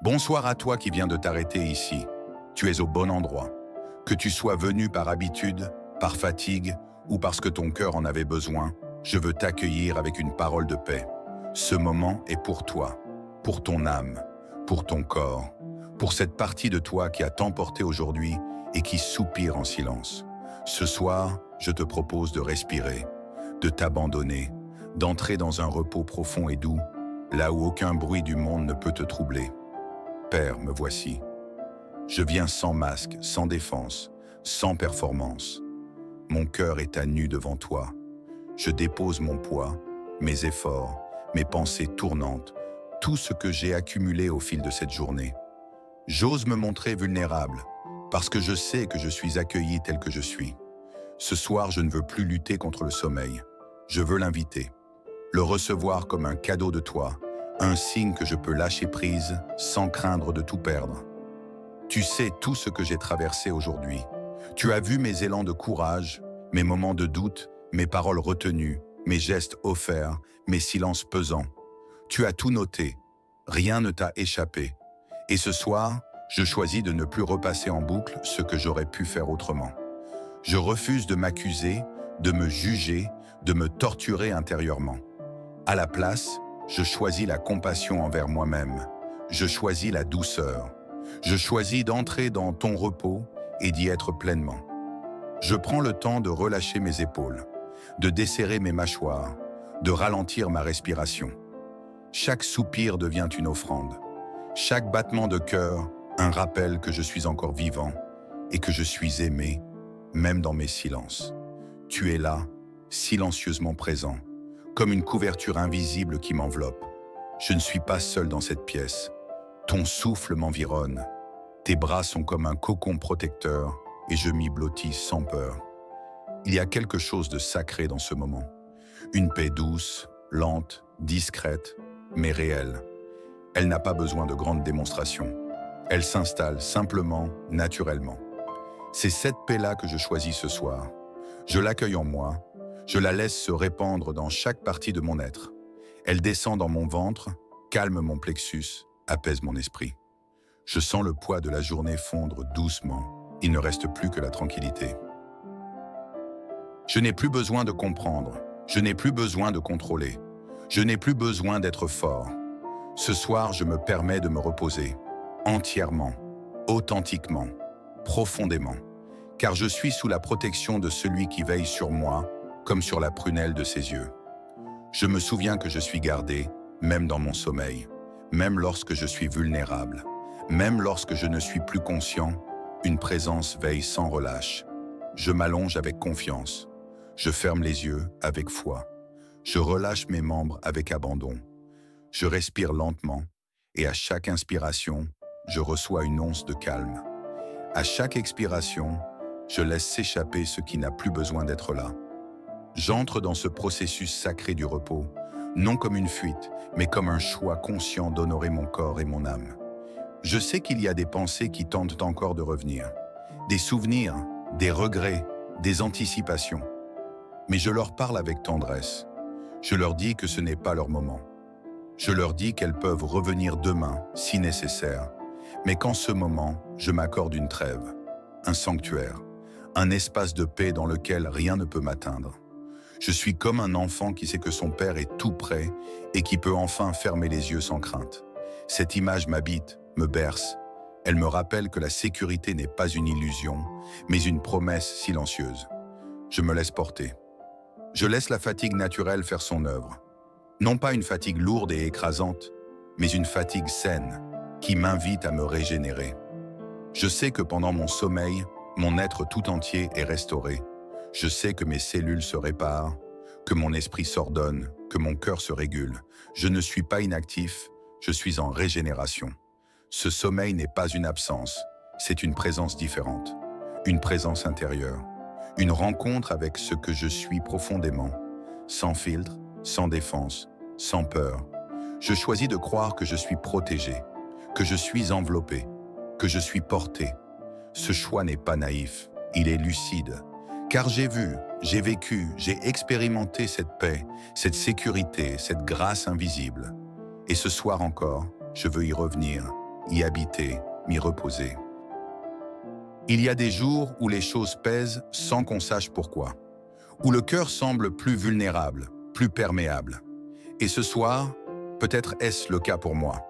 Bonsoir à toi qui viens de t'arrêter ici. Tu es au bon endroit. Que tu sois venu par habitude, par fatigue ou parce que ton cœur en avait besoin, je veux t'accueillir avec une parole de paix. Ce moment est pour toi, pour ton âme, pour ton corps, pour cette partie de toi qui a tant porté aujourd'hui et qui soupire en silence. Ce soir, je te propose de respirer, de t'abandonner, d'entrer dans un repos profond et doux, là où aucun bruit du monde ne peut te troubler. Père, me voici. Je viens sans masque, sans défense, sans performance. Mon cœur est à nu devant toi. Je dépose mon poids, mes efforts, mes pensées tournantes, tout ce que j'ai accumulé au fil de cette journée. J'ose me montrer vulnérable, parce que je sais que je suis accueilli tel que je suis. Ce soir, je ne veux plus lutter contre le sommeil. Je veux l'inviter, le recevoir comme un cadeau de toi, un signe que je peux lâcher prise sans craindre de tout perdre. Tu sais tout ce que j'ai traversé aujourd'hui. Tu as vu mes élans de courage, mes moments de doute, mes paroles retenues, mes gestes offerts, mes silences pesants. Tu as tout noté, rien ne t'a échappé. Et ce soir, je choisis de ne plus repasser en boucle ce que j'aurais pu faire autrement. Je refuse de m'accuser, de me juger, de me torturer intérieurement. À la place, je choisis la compassion envers moi-même. Je choisis la douceur. Je choisis d'entrer dans ton repos et d'y être pleinement. Je prends le temps de relâcher mes épaules, de desserrer mes mâchoires, de ralentir ma respiration. Chaque soupir devient une offrande. Chaque battement de cœur, un rappel que je suis encore vivant et que je suis aimé, même dans mes silences. Tu es là, silencieusement présent, comme une couverture invisible qui m'enveloppe. Je ne suis pas seul dans cette pièce. Ton souffle m'environne. Tes bras sont comme un cocon protecteur et je m'y blottis sans peur. Il y a quelque chose de sacré dans ce moment. Une paix douce, lente, discrète, mais réelle. Elle n'a pas besoin de grandes démonstrations. Elle s'installe simplement, naturellement. C'est cette paix-là que je choisis ce soir. Je l'accueille en moi. Je la laisse se répandre dans chaque partie de mon être. Elle descend dans mon ventre, calme mon plexus, apaise mon esprit. Je sens le poids de la journée fondre doucement. Il ne reste plus que la tranquillité. Je n'ai plus besoin de comprendre. Je n'ai plus besoin de contrôler. Je n'ai plus besoin d'être fort. Ce soir, je me permets de me reposer, entièrement, authentiquement, profondément, car je suis sous la protection de celui qui veille sur moi, comme sur la prunelle de ses yeux. Je me souviens que je suis gardé, même dans mon sommeil, même lorsque je suis vulnérable, même lorsque je ne suis plus conscient, une présence veille sans relâche. Je m'allonge avec confiance, je ferme les yeux avec foi, je relâche mes membres avec abandon. Je respire lentement et à chaque inspiration, je reçois une once de calme. À chaque expiration, je laisse s'échapper ce qui n'a plus besoin d'être là. J'entre dans ce processus sacré du repos, non comme une fuite, mais comme un choix conscient d'honorer mon corps et mon âme. Je sais qu'il y a des pensées qui tentent encore de revenir, des souvenirs, des regrets, des anticipations. Mais je leur parle avec tendresse. Je leur dis que ce n'est pas leur moment. Je leur dis qu'elles peuvent revenir demain, si nécessaire, mais qu'en ce moment, je m'accorde une trêve, un sanctuaire, un espace de paix dans lequel rien ne peut m'atteindre. Je suis comme un enfant qui sait que son père est tout près et qui peut enfin fermer les yeux sans crainte. Cette image m'habite, me berce. Elle me rappelle que la sécurité n'est pas une illusion, mais une promesse silencieuse. Je me laisse porter. Je laisse la fatigue naturelle faire son œuvre. Non pas une fatigue lourde et écrasante, mais une fatigue saine qui m'invite à me régénérer. Je sais que pendant mon sommeil, mon être tout entier est restauré. Je sais que mes cellules se réparent, que mon esprit s'ordonne, que mon cœur se régule. Je ne suis pas inactif, je suis en régénération. Ce sommeil n'est pas une absence, c'est une présence différente, une présence intérieure, une rencontre avec ce que je suis profondément, sans filtre, sans défense, sans peur. Je choisis de croire que je suis protégé, que je suis enveloppé, que je suis porté. Ce choix n'est pas naïf, il est lucide. Car j'ai vu, j'ai vécu, j'ai expérimenté cette paix, cette sécurité, cette grâce invisible. Et ce soir encore, je veux y revenir, y habiter, m'y reposer. Il y a des jours où les choses pèsent sans qu'on sache pourquoi, où le cœur semble plus vulnérable, plus perméable. Et ce soir, peut-être est-ce le cas pour moi.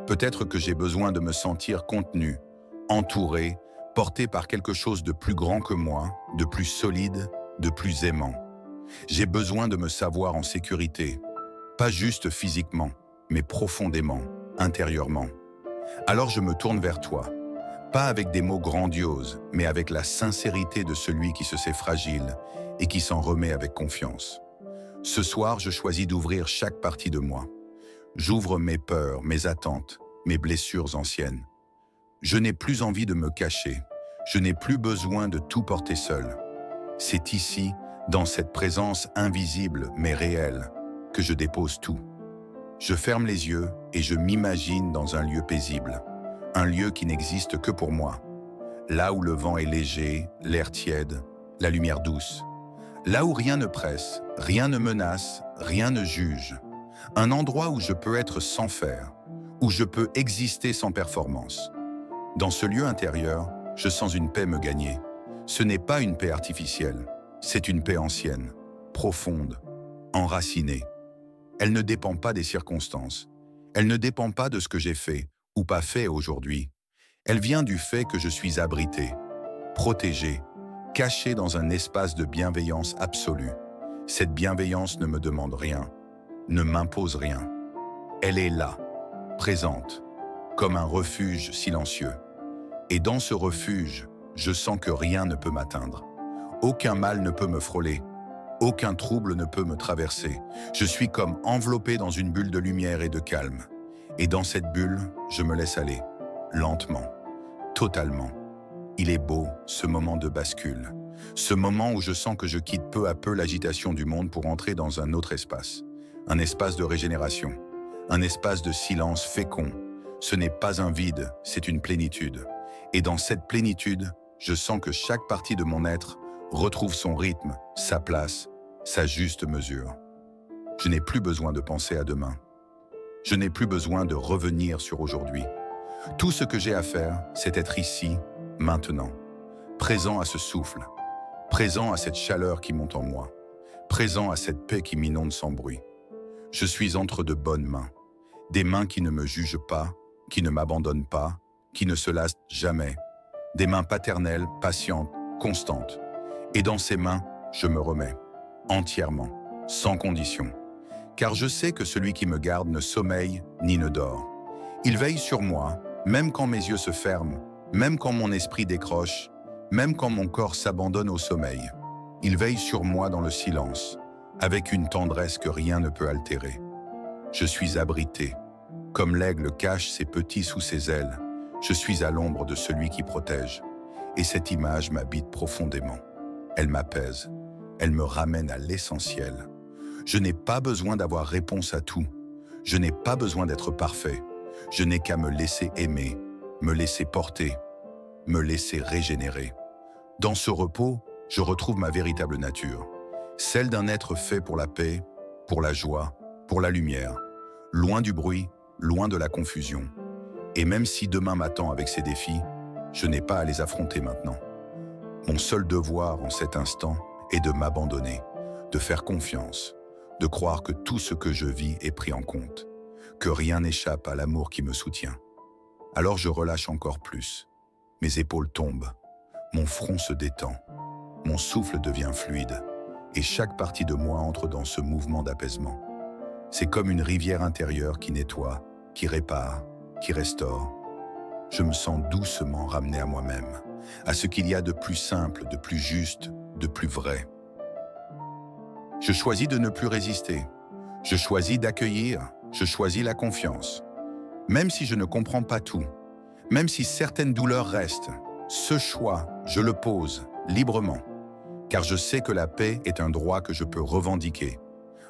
Peut-être que j'ai besoin de me sentir contenu, entouré, porté par quelque chose de plus grand que moi, de plus solide, de plus aimant. J'ai besoin de me savoir en sécurité, pas juste physiquement, mais profondément, intérieurement. Alors je me tourne vers toi, pas avec des mots grandioses, mais avec la sincérité de celui qui se sait fragile et qui s'en remet avec confiance. Ce soir, je choisis d'ouvrir chaque partie de moi. J'ouvre mes peurs, mes attentes, mes blessures anciennes. Je n'ai plus envie de me cacher. Je n'ai plus besoin de tout porter seul. C'est ici, dans cette présence invisible mais réelle, que je dépose tout. Je ferme les yeux et je m'imagine dans un lieu paisible, un lieu qui n'existe que pour moi. Là où le vent est léger, l'air tiède, la lumière douce. Là où rien ne presse, rien ne menace, rien ne juge. Un endroit où je peux être sans faire, où je peux exister sans performance. Dans ce lieu intérieur, je sens une paix me gagner. Ce n'est pas une paix artificielle, c'est une paix ancienne, profonde, enracinée. Elle ne dépend pas des circonstances. Elle ne dépend pas de ce que j'ai fait ou pas fait aujourd'hui. Elle vient du fait que je suis abrité, protégé, caché dans un espace de bienveillance absolue. Cette bienveillance ne me demande rien, ne m'impose rien. Elle est là, présente, comme un refuge silencieux. Et dans ce refuge, je sens que rien ne peut m'atteindre. Aucun mal ne peut me frôler. Aucun trouble ne peut me traverser. Je suis comme enveloppé dans une bulle de lumière et de calme. Et dans cette bulle, je me laisse aller, lentement, totalement. Il est beau, ce moment de bascule. Ce moment où je sens que je quitte peu à peu l'agitation du monde pour entrer dans un autre espace. Un espace de régénération. Un espace de silence fécond. Ce n'est pas un vide, c'est une plénitude. Et dans cette plénitude, je sens que chaque partie de mon être retrouve son rythme, sa place, sa juste mesure. Je n'ai plus besoin de penser à demain. Je n'ai plus besoin de revenir sur aujourd'hui. Tout ce que j'ai à faire, c'est être ici, maintenant, présent à ce souffle, présent à cette chaleur qui monte en moi, présent à cette paix qui m'inonde sans bruit. Je suis entre de bonnes mains, des mains qui ne me jugent pas, qui ne m'abandonnent pas, qui ne se lassent jamais, des mains paternelles, patientes, constantes. Et dans ces mains, je me remets, entièrement, sans condition. Car je sais que celui qui me garde ne sommeille ni ne dort. Il veille sur moi, même quand mes yeux se ferment, même quand mon esprit décroche, même quand mon corps s'abandonne au sommeil. Il veille sur moi dans le silence, avec une tendresse que rien ne peut altérer. Je suis abrité. Comme l'aigle cache ses petits sous ses ailes, je suis à l'ombre de celui qui protège. Et cette image m'habite profondément. Elle m'apaise. Elle me ramène à l'essentiel. Je n'ai pas besoin d'avoir réponse à tout. Je n'ai pas besoin d'être parfait. Je n'ai qu'à me laisser aimer, me laisser porter, me laisser régénérer. Dans ce repos, je retrouve ma véritable nature, celle d'un être fait pour la paix, pour la joie, pour la lumière, loin du bruit, loin de la confusion. Et même si demain m'attend avec ses défis, je n'ai pas à les affronter maintenant. Mon seul devoir en cet instant est de m'abandonner, de faire confiance, de croire que tout ce que je vis est pris en compte, que rien n'échappe à l'amour qui me soutient. Alors je relâche encore plus. Mes épaules tombent, mon front se détend, mon souffle devient fluide, et chaque partie de moi entre dans ce mouvement d'apaisement. C'est comme une rivière intérieure qui nettoie, qui répare, qui restaure. Je me sens doucement ramené à moi-même, à ce qu'il y a de plus simple, de plus juste, de plus vrai. Je choisis de ne plus résister. Je choisis d'accueillir, je choisis la confiance. Même si je ne comprends pas tout, même si certaines douleurs restent, ce choix, je le pose librement, car je sais que la paix est un droit que je peux revendiquer,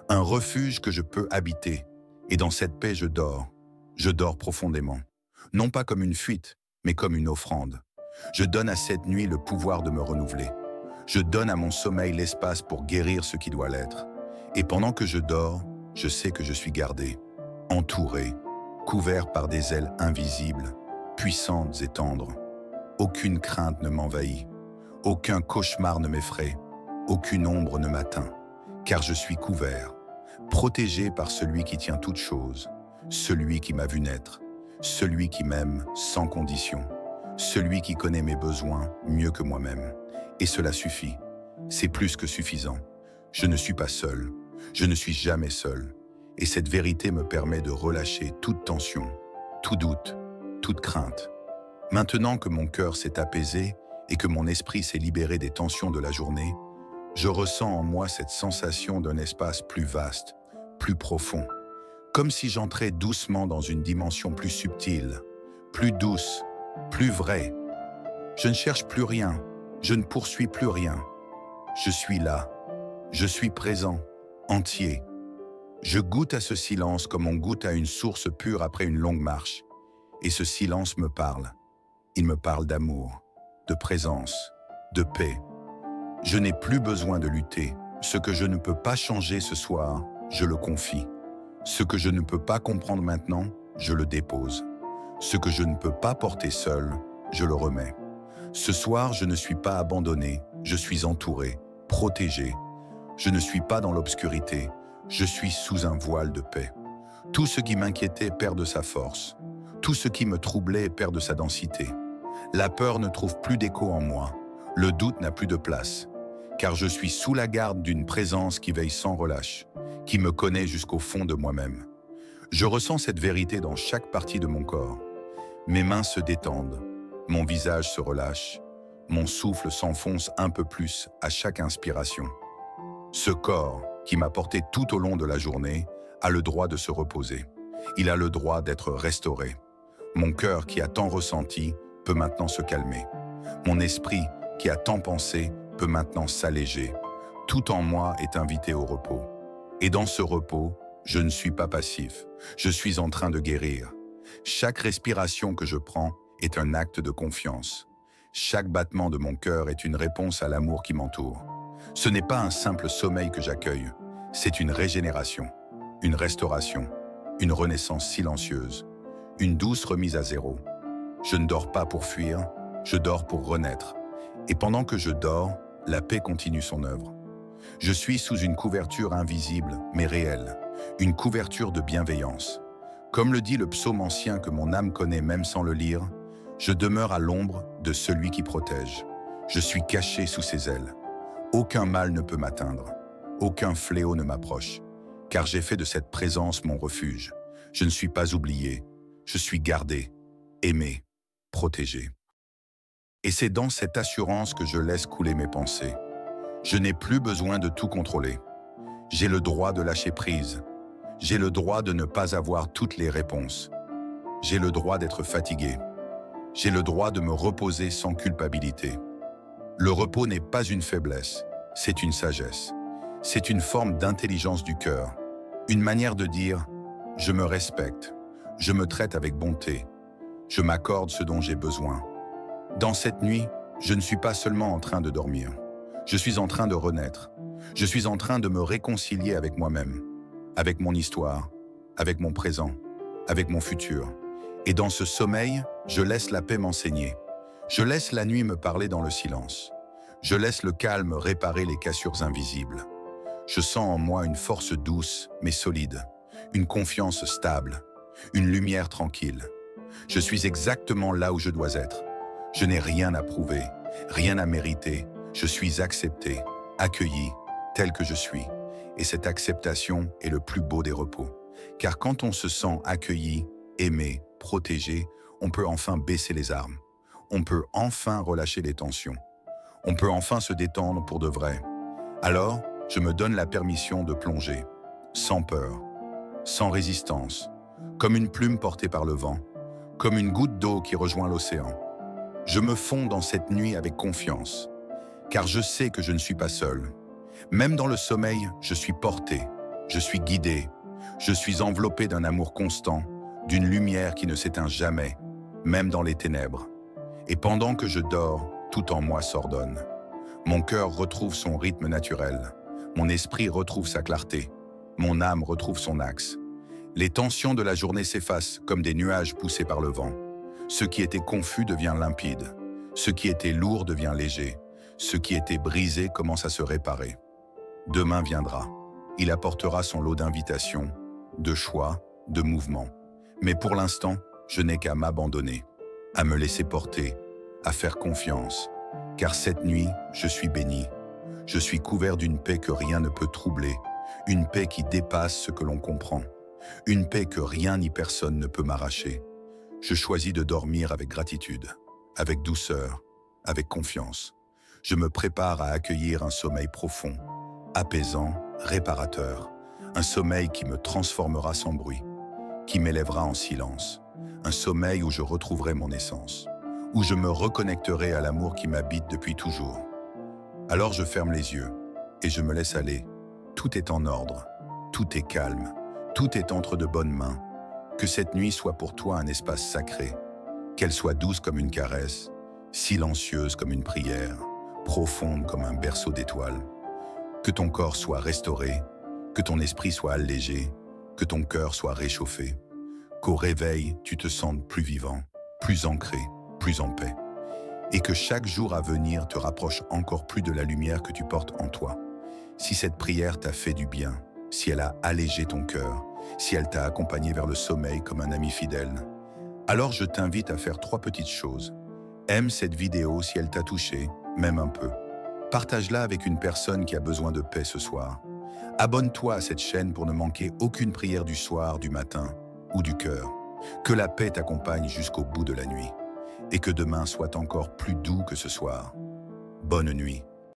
un refuge que je peux habiter, et dans cette paix je dors profondément, non pas comme une fuite, mais comme une offrande. Je donne à cette nuit le pouvoir de me renouveler. Je donne à mon sommeil l'espace pour guérir ce qui doit l'être. Et pendant que je dors, je sais que je suis gardé, entouré, couvert par des ailes invisibles, puissantes et tendres. Aucune crainte ne m'envahit, aucun cauchemar ne m'effraie, aucune ombre ne m'atteint, car je suis couvert, protégé par celui qui tient toutes choses, celui qui m'a vu naître, celui qui m'aime sans condition, celui qui connaît mes besoins mieux que moi-même. Et cela suffit, c'est plus que suffisant. Je ne suis pas seul, je ne suis jamais seul, et cette vérité me permet de relâcher toute tension, tout doute, toute crainte. Maintenant que mon cœur s'est apaisé et que mon esprit s'est libéré des tensions de la journée, je ressens en moi cette sensation d'un espace plus vaste, plus profond, comme si j'entrais doucement dans une dimension plus subtile, plus douce, plus vraie. Je ne cherche plus rien, je ne poursuis plus rien. Je suis là, je suis présent, entier. Je goûte à ce silence comme on goûte à une source pure après une longue marche. Et ce silence me parle. Il me parle d'amour, de présence, de paix. Je n'ai plus besoin de lutter. Ce que je ne peux pas changer ce soir, je le confie. Ce que je ne peux pas comprendre maintenant, je le dépose. Ce que je ne peux pas porter seul, je le remets. Ce soir, je ne suis pas abandonné, je suis entouré, protégé. Je ne suis pas dans l'obscurité, je suis sous un voile de paix. Tout ce qui m'inquiétait perd de sa force. Tout ce qui me troublait perd de sa densité. La peur ne trouve plus d'écho en moi. Le doute n'a plus de place. Car je suis sous la garde d'une présence qui veille sans relâche, qui me connaît jusqu'au fond de moi-même. Je ressens cette vérité dans chaque partie de mon corps. Mes mains se détendent, mon visage se relâche, mon souffle s'enfonce un peu plus à chaque inspiration. Ce corps, qui m'a porté tout au long de la journée, a le droit de se reposer. Il a le droit d'être restauré. Mon cœur, qui a tant ressenti, peut maintenant se calmer. Mon esprit, qui a tant pensé, peut maintenant s'alléger. Tout en moi est invité au repos. Et dans ce repos, je ne suis pas passif. Je suis en train de guérir. Chaque respiration que je prends est un acte de confiance. Chaque battement de mon cœur est une réponse à l'amour qui m'entoure. Ce n'est pas un simple sommeil que j'accueille, c'est une régénération, une restauration, une renaissance silencieuse, une douce remise à zéro. Je ne dors pas pour fuir, je dors pour renaître. Et pendant que je dors, la paix continue son œuvre. Je suis sous une couverture invisible, mais réelle, une couverture de bienveillance. Comme le dit le psaume ancien que mon âme connaît même sans le lire, je demeure à l'ombre de celui qui protège. Je suis caché sous ses ailes. Aucun mal ne peut m'atteindre, aucun fléau ne m'approche, car j'ai fait de cette présence mon refuge. Je ne suis pas oublié, je suis gardé, aimé, protégé. Et c'est dans cette assurance que je laisse couler mes pensées. Je n'ai plus besoin de tout contrôler. J'ai le droit de lâcher prise. J'ai le droit de ne pas avoir toutes les réponses. J'ai le droit d'être fatigué. J'ai le droit de me reposer sans culpabilité. Le repos n'est pas une faiblesse, c'est une sagesse. C'est une forme d'intelligence du cœur. Une manière de dire « je me respecte, je me traite avec bonté, je m'accorde ce dont j'ai besoin ». Dans cette nuit, je ne suis pas seulement en train de dormir. Je suis en train de renaître. Je suis en train de me réconcilier avec moi-même, avec mon histoire, avec mon présent, avec mon futur. Et dans ce sommeil, je laisse la paix m'enseigner. Je laisse la nuit me parler dans le silence. Je laisse le calme réparer les cassures invisibles. Je sens en moi une force douce mais solide, une confiance stable, une lumière tranquille. Je suis exactement là où je dois être. Je n'ai rien à prouver, rien à mériter. Je suis accepté, accueilli, tel que je suis. Et cette acceptation est le plus beau des repos. Car quand on se sent accueilli, aimé, protégé, on peut enfin baisser les armes. On peut enfin relâcher les tensions. On peut enfin se détendre pour de vrai. Alors, je me donne la permission de plonger, sans peur, sans résistance, comme une plume portée par le vent, comme une goutte d'eau qui rejoint l'océan. Je me fonds dans cette nuit avec confiance, car je sais que je ne suis pas seul. Même dans le sommeil, je suis porté, je suis guidé, je suis enveloppé d'un amour constant, d'une lumière qui ne s'éteint jamais, même dans les ténèbres. Et pendant que je dors, tout en moi s'ordonne. Mon cœur retrouve son rythme naturel, mon esprit retrouve sa clarté, mon âme retrouve son axe. Les tensions de la journée s'effacent comme des nuages poussés par le vent. Ce qui était confus devient limpide. Ce qui était lourd devient léger. Ce qui était brisé commence à se réparer. Demain viendra. Il apportera son lot d'invitations, de choix, de mouvements. Mais pour l'instant, je n'ai qu'à m'abandonner, à me laisser porter, à faire confiance. Car cette nuit, je suis béni. Je suis couvert d'une paix que rien ne peut troubler, une paix qui dépasse ce que l'on comprend, une paix que rien ni personne ne peut m'arracher. Je choisis de dormir avec gratitude, avec douceur, avec confiance. Je me prépare à accueillir un sommeil profond, apaisant, réparateur, un sommeil qui me transformera sans bruit, qui m'élèvera en silence, un sommeil où je retrouverai mon essence, où je me reconnecterai à l'amour qui m'habite depuis toujours. Alors je ferme les yeux et je me laisse aller. Tout est en ordre, tout est calme, tout est entre de bonnes mains. Que cette nuit soit pour toi un espace sacré, qu'elle soit douce comme une caresse, silencieuse comme une prière, profonde comme un berceau d'étoiles. Que ton corps soit restauré, que ton esprit soit allégé, que ton cœur soit réchauffé, qu'au réveil, tu te sentes plus vivant, plus ancré, plus en paix. Et que chaque jour à venir te rapproche encore plus de la lumière que tu portes en toi. Si cette prière t'a fait du bien, si elle a allégé ton cœur, si elle t'a accompagné vers le sommeil comme un ami fidèle, alors je t'invite à faire 3 petites choses. Aime cette vidéo si elle t'a touché, même un peu. Partage-la avec une personne qui a besoin de paix ce soir. Abonne-toi à cette chaîne pour ne manquer aucune prière du soir, du matin ou du cœur. Que la paix t'accompagne jusqu'au bout de la nuit. Et que demain soit encore plus doux que ce soir. Bonne nuit.